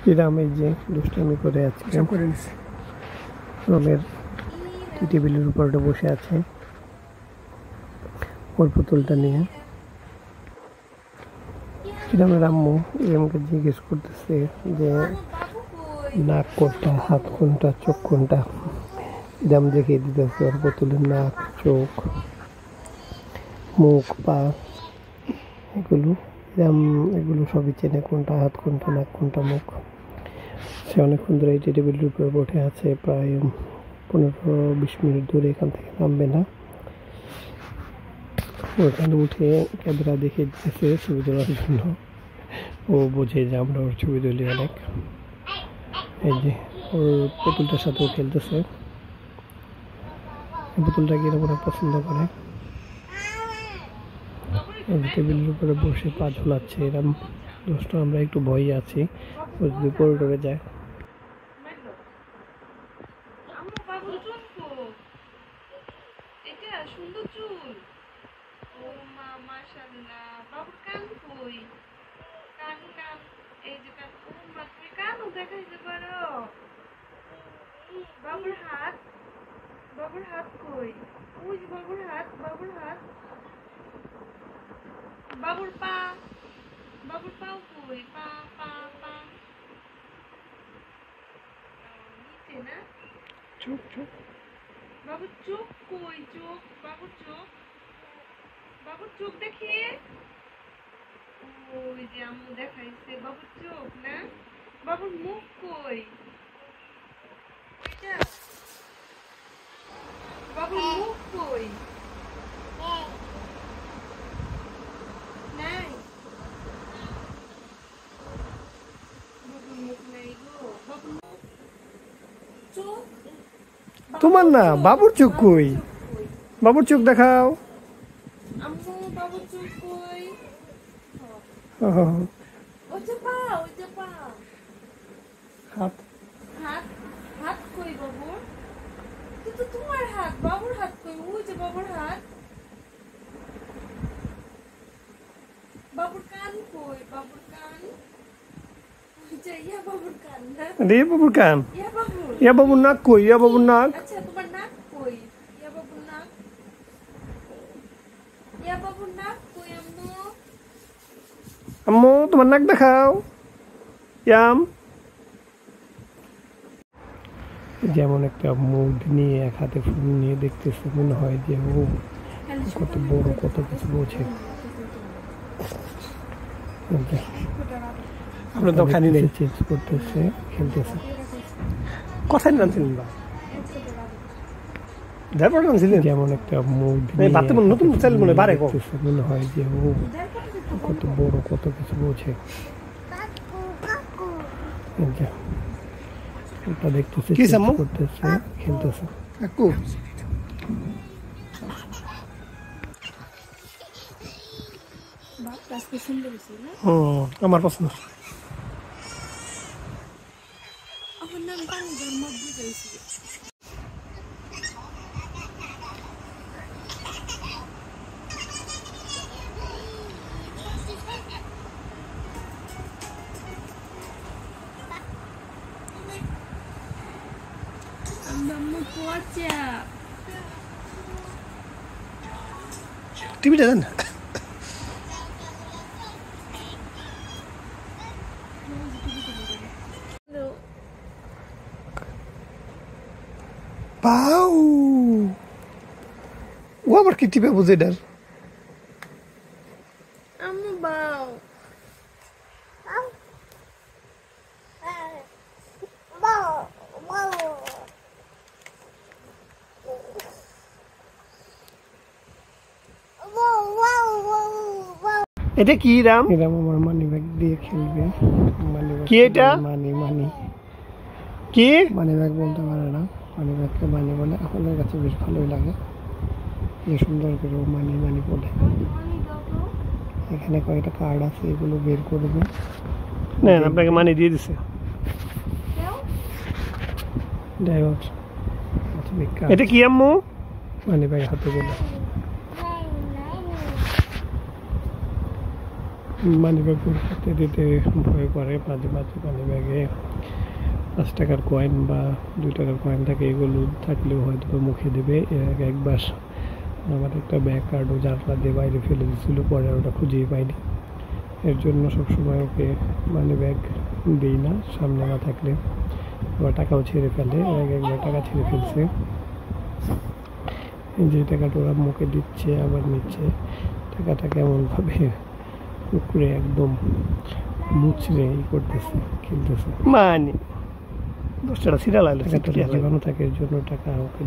এরাম এই যে দুষ্টামি করে আজকে রমের টেবিলের উপরে বসে আছে ওর পুতুলটা নিয়ে। ইরামের আম্মু ইরামকে জিজ্ঞেস করতেছে যে নাক কোনটা, হাত কোনটা, চোখ কোনটা। ইরাম দেখিয়ে দিতেছে ওর পুতুলের নাক, চোখ, মুখ, পা, এগুলো সবই চেনে, কোনটা হাত, কোনটা নাক, কোনটা মুখ। সে অনেকক্ষণ ধরে এই টেবিলের উপরে বসে আছে, প্রায় 15-20 মিনিট ধরে এখান থেকে নামবে না। ওখানে উঠে ক্যামেরা দেখে দিতেছে ছবি তোলার জন্য। ও বোঝে যে আমরা ওর ছবি তুলি অনেক। এই যে ওর পুতুলটার সাথেও খেলতেছে। পুতুলটাকে এরকম অনেক পছন্দ করে। টেবিলের উপরে বসে পা ঝোলাচ্ছে এরকম দোষটা। আমরা একটু ভয়ে আছি ও যদি পড়ে টরে যায়। বাবুর হাত, বাবুর হাত কই? ওই যে বাবুর হাত, বাবুর হাত, বাবুর পা, বাবুর পাও কই? পা পা পা নিচে না? চোখ চোখ, বাবুর চোখ কই? চোখ, বাবুর চোখ, বাবুর চোখ দেখিয়ে। ওই যে আম্মু দেখাইছে বাবুর চোখ না? বাবুর মুখ কই? বাবুর মুখ কই? নাই, বাবুর মুখ নাই গো। বাবুর চোখ, তোমার না, বাবুর চোখ কই? বাবুর চোখ দেখাও। আম্মু বাবুর চোখ কই? হাত, ওইটা পা, ওইটা পা। হাত, হাত কই বাবুর? কিন্তু তোমার হাত, বাবুর হাত কই? ওই যে বাবুর হাত। বাবুর কান কই? বাবুর কান, ওই যে ইয়া বাবুর কান না? রে বাবুর কান। ইয়া বাবুর নাক কই? ইয়া বাবুর নাক। আচ্ছা তোমার নাক কই? ইয়া বাবুর নাক, ইয়া বাবুর নাক কই? আম্মু, আম্মু তোমার নাক দেখাও। ইয়াম। যেমন একটা মুড নিয়ে এক হাতে ফোন নিয়ে দেখতেছে, মনে হয় যে ও কত বড়, কত কিছু বোঝে। আমরা তো খানি নেই, চেঞ্জ করতেছে, খেলতেছে। কথাই নানছিলেন বা যেমন একটা মুড নতুন মনে হয় যে ও কত বড়, কত কিছু বোঝে। ওটা দেখতেছে, করতেছে, খেলতেছে। আমার পছন্দ। আমার নাম পানি ধর্ম বুঝাইছি। টিভিটা দেন। পাউ ও আবার কি টিপে বুঝে ডার। আম্মু বাও, এটা কি রাম? এরাম আমার মানি ব্যাগ দিয়ে খেলবে। কি এটা? মানি কি? মানি ব্যাগ বলতে পারে না, মানি ব্যাগকে মানি বলে। আপনাদের কাছে বেশ ভালোই লাগে এই সুন্দর করে মানি বলে। এখানে কয়েকটা কার্ড আছে, এগুলো বের করবে। নেন, আপনাকে মানি দিয়ে দিছে। এটা কি আম্মু? মানি ব্যাগ হাতে গেলে মানি ব্যাগ করতে দিতে ভয় করে, মাঝে মাঝে মানি ব্যাগে 5 টাকার কয়েন বা 2 টাকার কয়েন থাকে, এগুলো থাকলেও হয়তো মুখে দেবে। এর আগে একবার আমার একটা ব্যাগ কার্ডও জানলা দিয়ে বাইরে ফেলে দিয়েছিল, পরে ওটা খুঁজেই পাইনি। এর জন্য সবসময় ওকে মানি ব্যাগ দিই না, সামনে না থাকলে আবার টাকাও ছেড়ে ফেলে। এর আগে একবার টাকা ছেড়ে ফেলছে, যে টাকাটা ওরা মুখে দিচ্ছে আবার নিচ্ছে, টাকাটা কেমনভাবে উপরে একদম মুচড়ে করতেছে, খেলতেছে। মানে 10 টাকা ছিঁড়া লাগলো, টাকাটা জীবাণু থাকে, এর জন্য টাকা ওকে